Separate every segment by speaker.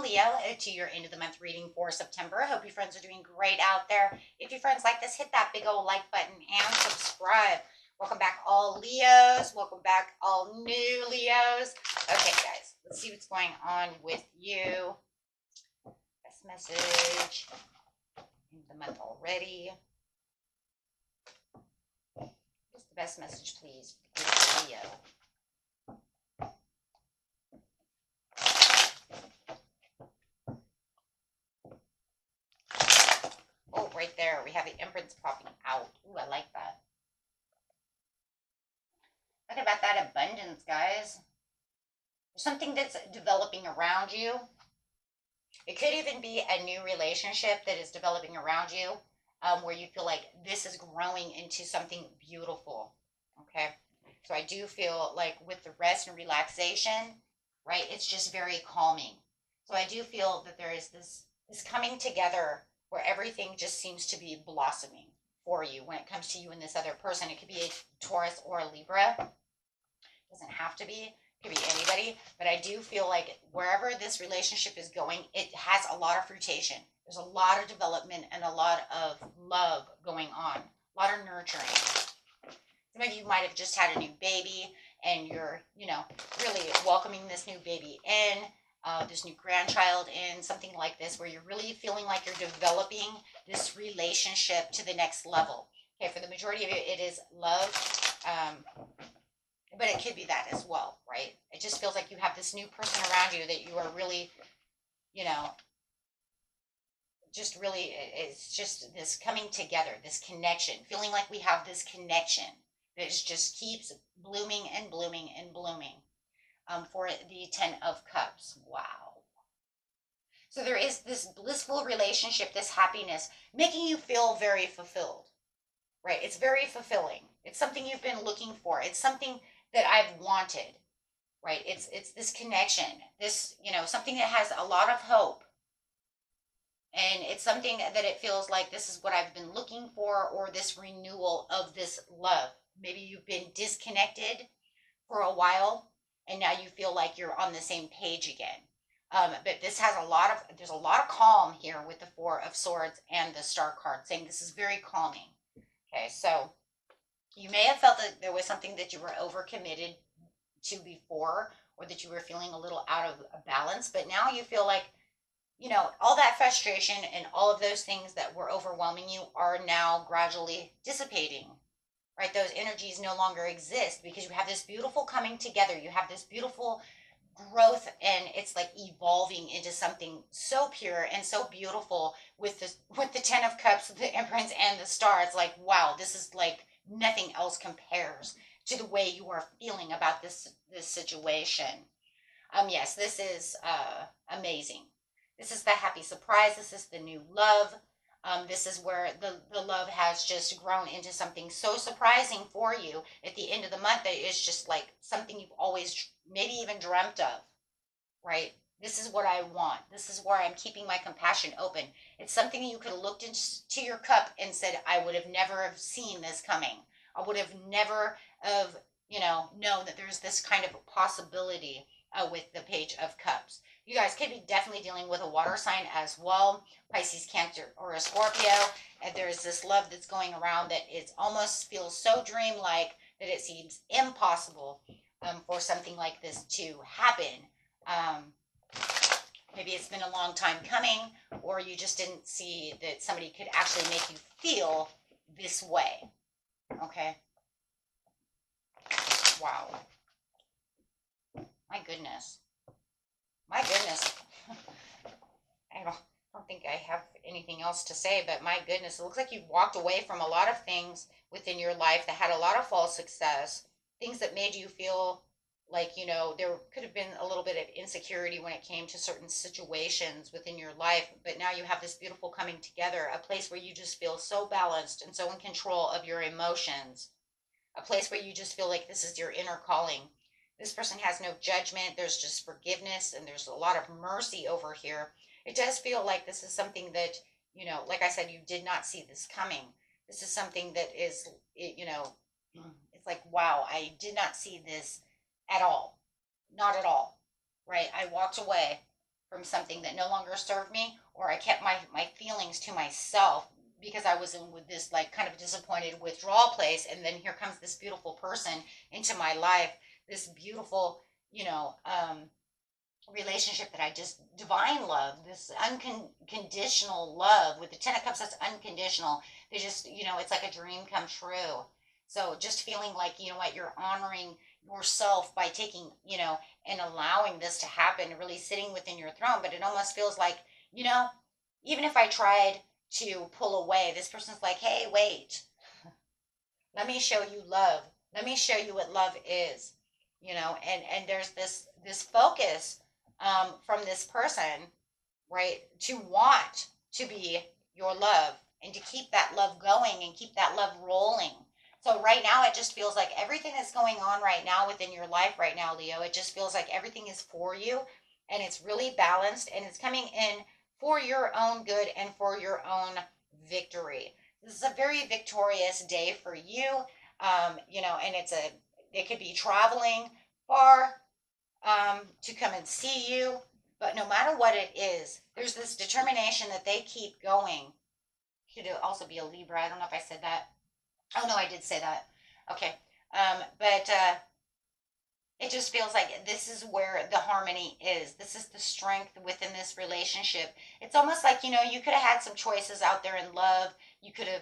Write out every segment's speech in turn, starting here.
Speaker 1: Leo, to your end of the month reading for September. I hope your friends are doing great out there. If your friends like this, hit that big old like button and subscribe. Welcome back, all Leos. Welcome back, all new Leos. Okay, guys, let's see what's going on with you. Best message in the month already. What's the best message, please, for Leo? Oh, right there, we have the Empress popping out. Ooh, I like that. Look about that abundance, guys. There's something that's developing around you. It could even be a new relationship that is developing around you, where you feel like this is growing into something beautiful. Okay, so I do feel like with the rest and relaxation, right, it's just very calming. So I do feel that there is this coming together where everything just seems to be blossoming for you when it comes to you and this other person. It could be a Taurus or a Libra. It doesn't have to be. It could be anybody. But I do feel like wherever this relationship is going, it has a lot of fruitation. There's a lot of development and a lot of love going on. A lot of nurturing. Some of you might have just had a new baby and you're, really welcoming this new baby in. This new grandchild in, something like this, where you're really feeling like you're developing this relationship to the next level. Okay, for the majority of it, it is love, but it could be that as well, right? It just feels like you have this new person around you that you are really, just really, it's just this coming together, this connection, feeling like we have this connection that just keeps blooming and blooming and blooming. For the 10 of Cups. Wow. So there is this blissful relationship, this happiness, making you feel very fulfilled, right? It's very fulfilling. It's something you've been looking for. It's something that I've wanted, right? It's this connection, this, something that has a lot of hope. And it's something that it feels like this is what I've been looking for, or this renewal of this love. Maybe you've been disconnected for a while, and now you feel like you're on the same page again. But this has there's a lot of calm here with the Four of Swords and the Star card, saying this is very calming. Okay, so you may have felt that there was something that you were overcommitted to before, or that you were feeling a little out of balance, but now you feel like, all that frustration and all of those things that were overwhelming you are now gradually dissipating, right? Those energies no longer exist because you have this beautiful coming together. You have this beautiful growth, and it's like evolving into something so pure and so beautiful with the 10 of Cups, the Empress, and the Star. It's like, wow, this is like nothing else compares to the way you are feeling about this situation. Yes, this is amazing. This is the happy surprise. This is the new love. This is where the love has just grown into something so surprising for you at the end of the month that it's just like something you've always maybe even dreamt of, right? This is what I want. This is where I'm keeping my compassion open. It's something you could have looked into your cup and said, I would have never have seen this coming. I would have never have, known that there's this kind of possibility with the Page of Cups. You guys could be definitely dealing with a water sign as well, Pisces, Cancer, or a Scorpio. And there's this love that's going around that it almost feels so dreamlike that it seems impossible for something like this to happen. Maybe it's been a long time coming, or you just didn't see that somebody could actually make you feel this way. Okay. Wow. My goodness. My goodness. I don't think I have anything else to say, but my goodness, it looks like you've walked away from a lot of things within your life that had a lot of false success, things that made you feel like, there could have been a little bit of insecurity when it came to certain situations within your life, but now you have this beautiful coming together, a place where you just feel so balanced and so in control of your emotions, a place where you just feel like this is your inner calling. This person has no judgment. There's just forgiveness, and there's a lot of mercy over here. It does feel like this is something that, like I said, you did not see this coming. This is something that is, it's like, wow, I did not see this at all. Not at all, right? I walked away from something that no longer served me, or I kept my feelings to myself because I was in with this like kind of disappointed withdrawal place. And then here comes this beautiful person into my life, this beautiful, you know, relationship that I just, divine love, this unconditional love with the Ten of Cups, that's unconditional. They just, it's like a dream come true. So just feeling like, you know what, you're honoring yourself by taking, and allowing this to happen, really sitting within your throne. But it almost feels like, you know, even if I tried to pull away, this person's like, hey, wait, let me show you love. Let me show you what love is, and there's this focus from this person, right, to want to be your love and to keep that love going and keep that love rolling. So right now, it just feels like everything that's going on right now within your life right now, Leo, it just feels like everything is for you and it's really balanced and it's coming in for your own good and for your own victory. This is a very victorious day for you. And it could be traveling far, to come and see you. But no matter what it is, there's this determination that they keep going. Could also be a Libra. I don't know if I said that. Oh, no, I did say that. Okay. But it just feels like this is where the harmony is. This is the strength within this relationship. It's almost like, you could have had some choices out there in love. You could have,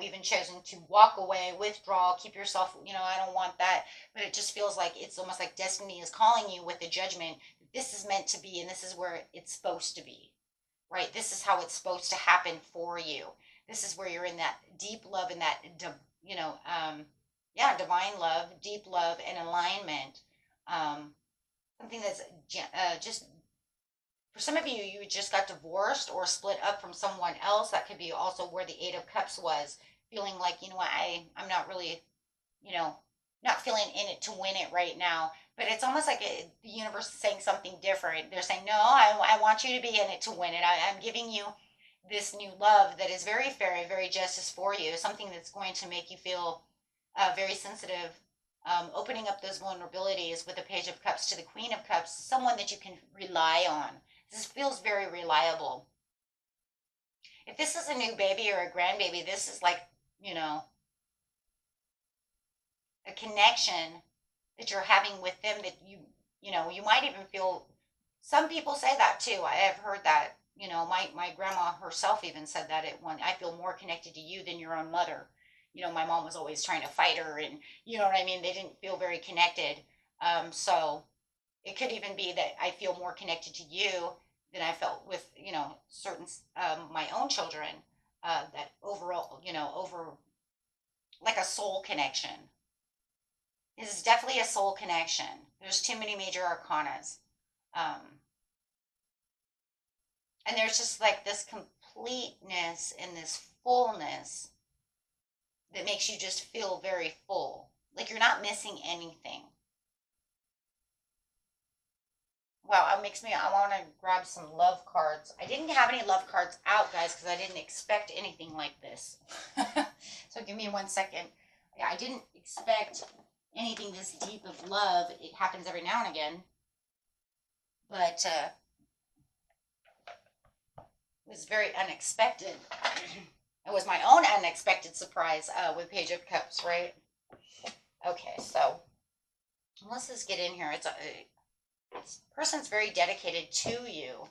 Speaker 1: even chosen to walk away, withdraw, keep yourself, I don't want that. But it just feels like it's almost like destiny is calling you with the judgment. This is meant to be, and this is where it's supposed to be, right? This is how it's supposed to happen for you. This is where you're in that deep love and that, divine love, deep love and alignment. um, Something that's just, for some of you, you just got divorced or split up from someone else. That could be also where the Eight of Cups was, feeling like, what, I'm not really, you know, not feeling in it to win it right now. But it's almost like the universe is saying something different. They're saying, no, I want you to be in it to win it. I'm giving you this new love that is very fair, very justice for you, something that's going to make you feel very sensitive, opening up those vulnerabilities with the Page of Cups to the Queen of Cups, someone that you can rely on. This feels very reliable. If this is a new baby or a grandbaby, this is like, you know, a connection that you're having with them that you might even feel. Some people say that too. I have heard that. My grandma herself even said that at one. I feel more connected to you than your own mother. My mom was always trying to fight her, and you know what I mean. They didn't feel very connected. So it could even be that I feel more connected to you than I felt with certain my own children. That overall, over like a soul connection. This is definitely a soul connection. There's too many major arcanas. Um, and there's just like this completeness and this fullness that makes you just feel very full. Like you're not missing anything. Wow, it makes me, I want to grab some love cards. I didn't have any love cards out, guys, because I didn't expect anything like this. So give me 1 second. Yeah, I didn't expect anything this deep of love. It happens every now and again. But it was very unexpected. It was my own unexpected surprise with Page of Cups, right? Okay, so let's just get in here. This person's very dedicated to you.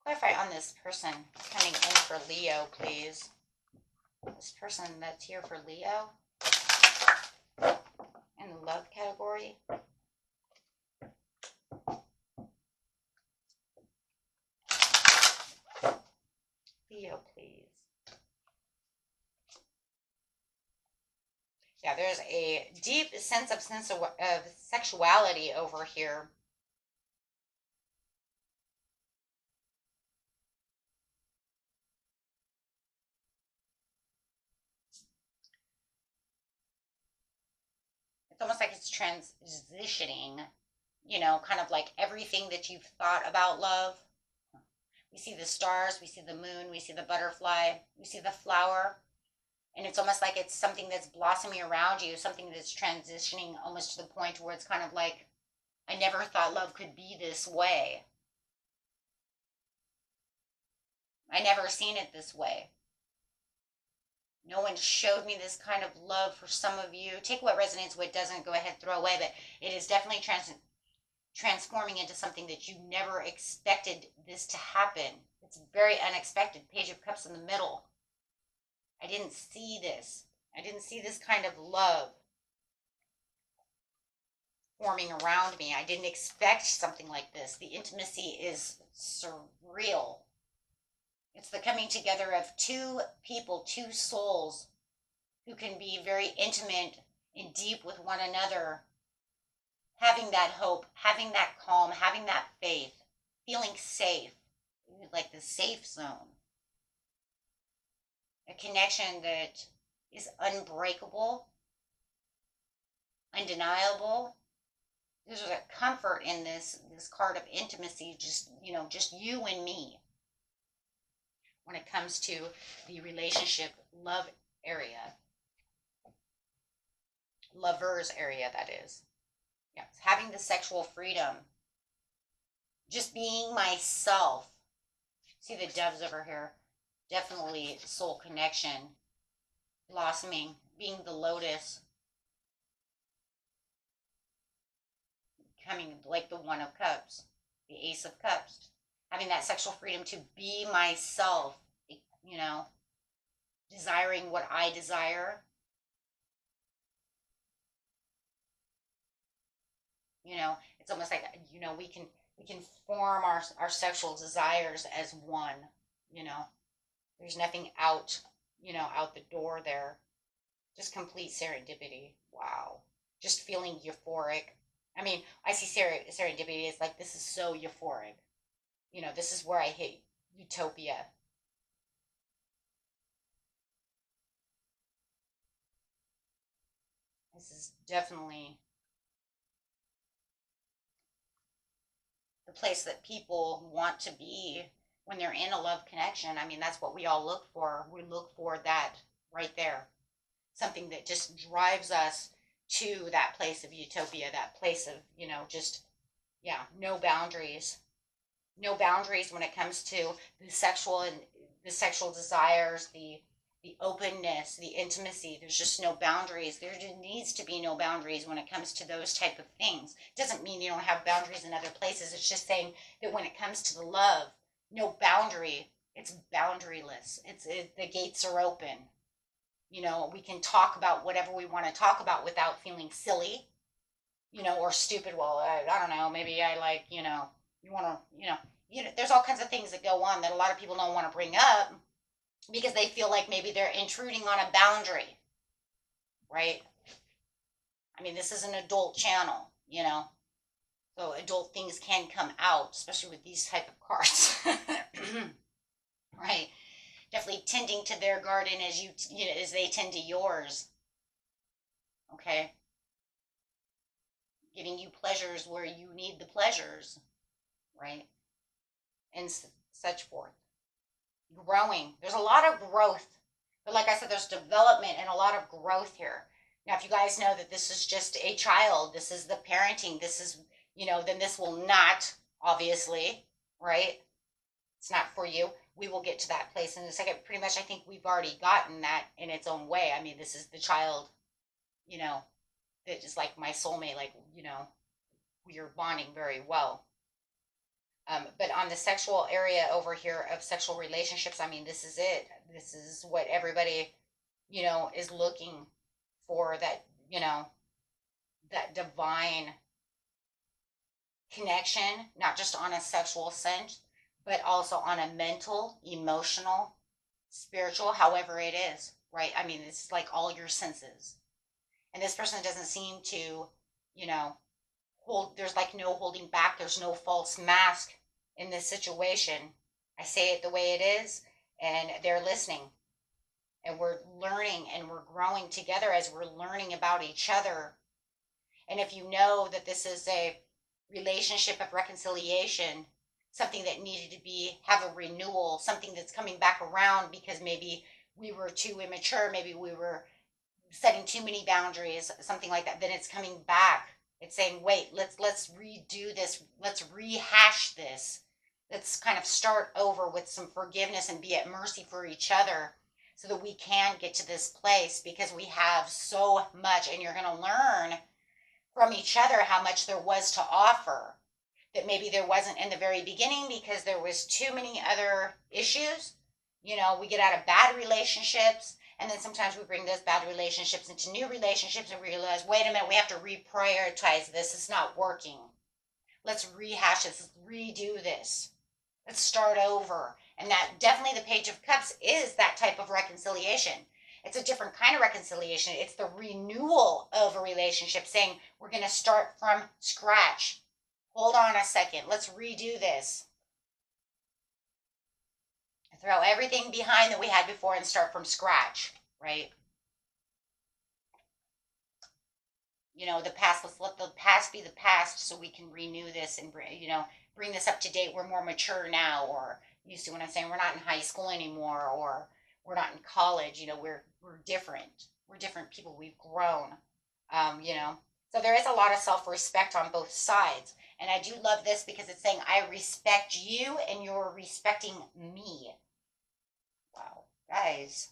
Speaker 1: Clarify on this person coming in for Leo, please. This person that's here for Leo in the love category. Leo, please. Yeah, there's a deep sense of sexuality over here. It's almost like it's transitioning, kind of like everything that you've thought about love. We see the stars, we see the moon, we see the butterfly, we see the flower. And it's almost like it's something that's blossoming around you, something that's transitioning almost to the point where it's kind of like, I never thought love could be this way. I never seen it this way. No one showed me this kind of love. For some of you, take what resonates, what doesn't, go ahead, throw away. But it is definitely transforming into something that you never expected this to happen. It's very unexpected. Page of Cups in the middle. I didn't see this. I didn't see this kind of love forming around me. I didn't expect something like this. The intimacy is surreal. It's the coming together of two people, two souls who can be very intimate and deep with one another, having that hope, having that calm, having that faith, feeling safe, like the safe zone. A connection that is unbreakable, undeniable. There's a comfort in this card of intimacy, just you and me. When it comes to the relationship love area, lovers area, that is. Yeah, having the sexual freedom, just being myself. See the doves over here. Definitely soul connection, blossoming, being the lotus, coming like the One of Cups, the Ace of Cups, having that sexual freedom to be myself, desiring what I desire. It's almost like, we can form our sexual desires as one. There's nothing out the door there. Just complete serendipity. Wow. Just feeling euphoric. I mean, I see serendipity as like, this is so euphoric. This is where I hit utopia. This is definitely the place that people want to be when they're in a love connection. I mean, that's what we all look for. We look for that right there. Something that just drives us to that place of utopia, that place of, no boundaries. No boundaries when it comes to the sexual desires, the openness, the intimacy. There's just no boundaries. There needs to be no boundaries when it comes to those type of things. It doesn't mean you don't have boundaries in other places. It's just saying that when it comes to the love, no boundary. It's boundaryless. The gates are open. We can talk about whatever we want to talk about without feeling silly, or stupid. Well, I don't know. Maybe I like, you want to, there's all kinds of things that go on that a lot of people don't want to bring up because they feel like maybe they're intruding on a boundary, right? I mean, this is an adult channel, so adult things can come out, especially with these type of cards, right? Definitely tending to their garden as they tend to yours. Okay. Giving you pleasures where you need the pleasures, right? And such forth. Growing. There's a lot of growth. But like I said, there's development and a lot of growth here. Now, if you guys know that this is just a child, this is the parenting, this is, then this will not, obviously, right? It's not for you. We will get to that place in a second. Pretty much, I think we've already gotten that in its own way. I mean, this is the child, that is like my soulmate, like, we are bonding very well. But on the sexual area over here of sexual relationships, I mean, this is it. This is what everybody, is looking for, that, that divine connection, not just on a sexual sense, but also on a mental, emotional, spiritual, however it is, right? I mean, it's like all your senses. And this person doesn't seem to, there's like no holding back. There's no false mask in this situation. I say it the way it is, and they're listening. And we're learning and we're growing together as we're learning about each other. And if you know that this is a relationship of reconciliation, something that needed to have a renewal, something that's coming back around because maybe we were too immature, maybe we were setting too many boundaries, something like that, then it's coming back. It's saying, wait, let's redo this, let's rehash this. Let's kind of start over with some forgiveness and be at mercy for each other so that we can get to this place, because we have so much, and you're going to learn from each other how much there was to offer that maybe there wasn't in the very beginning because there was too many other issues. We get out of bad relationships, and then sometimes we bring those bad relationships into new relationships and realize, wait a minute, we have to reprioritize this. It's not working. Let's rehash this. Let's redo this. Let's start over. And that definitely, the Page of Cups is that type of reconciliation. It's a different kind of reconciliation. It's the renewal of a relationship, saying we're going to start from scratch. Hold on a second. Let's redo this. Throw everything behind that we had before and start from scratch, right? The past, let's let the past be the past so we can renew this and bring this up to date. We're more mature now, or you see what I'm saying? We're not in high school anymore, or we're not in college. We're different. We're different people. We've grown. So there is a lot of self-respect on both sides. And I do love this because it's saying, I respect you and you're respecting me. Wow, guys.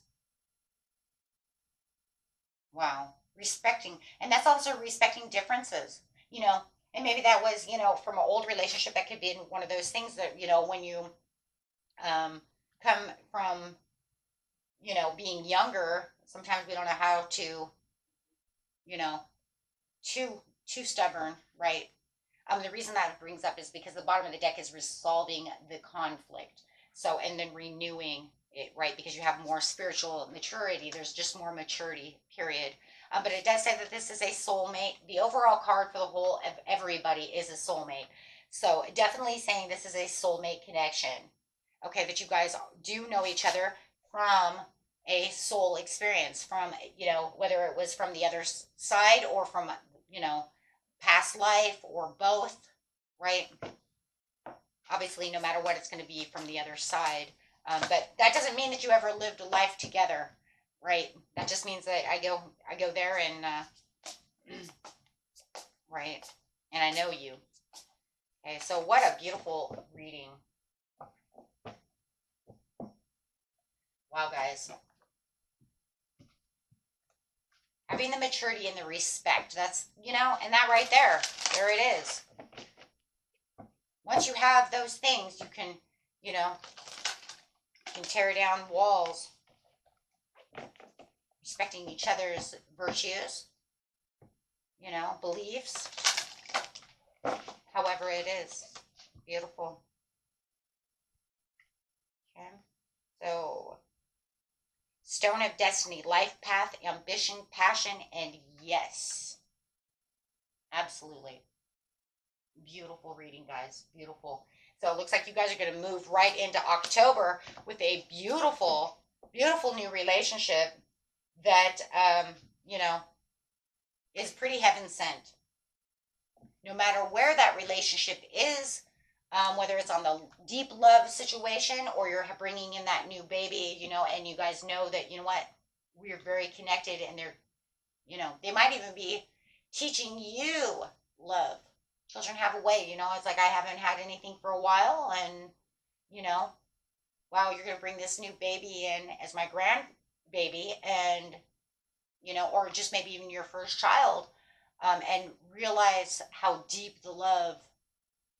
Speaker 1: Wow. Respecting. And that's also respecting differences, and maybe that was, from an old relationship, that could be in one of those things that, when you come from, being younger, sometimes we don't know how to, too stubborn, right? The reason that brings up is because the bottom of the deck is resolving the conflict. So, and then renewing it, right? Because you have more spiritual maturity. There's just more maturity, period. But it does say that this is a soulmate. The overall card for the whole of everybody is a soulmate. So definitely saying this is a soulmate connection. Okay, that you guys do know each other from a soul experience, from, whether it was from the other side or from, past life, or both, right? Obviously, no matter what, it's going to be from the other side. But that doesn't mean that you ever lived a life together, right? That just means that I go there and, right, and I know you. Okay, so what a beautiful reading. Wow, guys. Having the maturity and the respect, that's, and that right there it is. Once you have those things, you can, you can tear down walls, respecting each other's virtues, beliefs, however it is. Beautiful. Okay, so Stone of Destiny, life path, ambition, passion, and yes. Absolutely. Beautiful reading, guys. Beautiful. So it looks like you guys are going to move right into October with a beautiful, beautiful new relationship that, is pretty heaven sent. No matter where that relationship is, whether it's on the deep love situation or you're bringing in that new baby, and you guys know that, what, we're very connected, and they're, they might even be teaching you love. Children have a way, it's like, I haven't had anything for a while, and, wow, you're going to bring this new baby in as my grandbaby, and, or just maybe even your first child, and realize how deep the love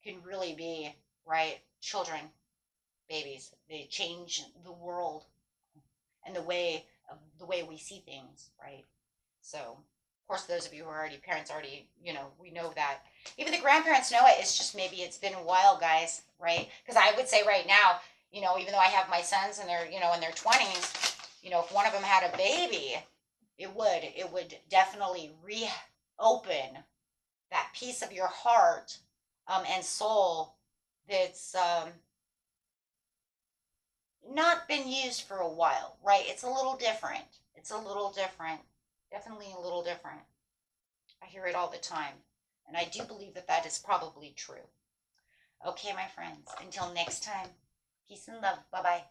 Speaker 1: can really be, right? Children, babies, they change the world and the way we see things, right? So, of course, those of you who are already parents already, we know that. Even the grandparents know it. It's just maybe it's been a while, guys, right? Because I would say right now, even though I have my sons and they're, in their 20s, if one of them had a baby, it would definitely reopen that piece of your heart and soul that's not been used for a while, right? It's a little different. It's a little different. Definitely a little different. I hear it all the time. And I do believe that that is probably true. Okay, my friends, until next time, peace and love. Bye-bye.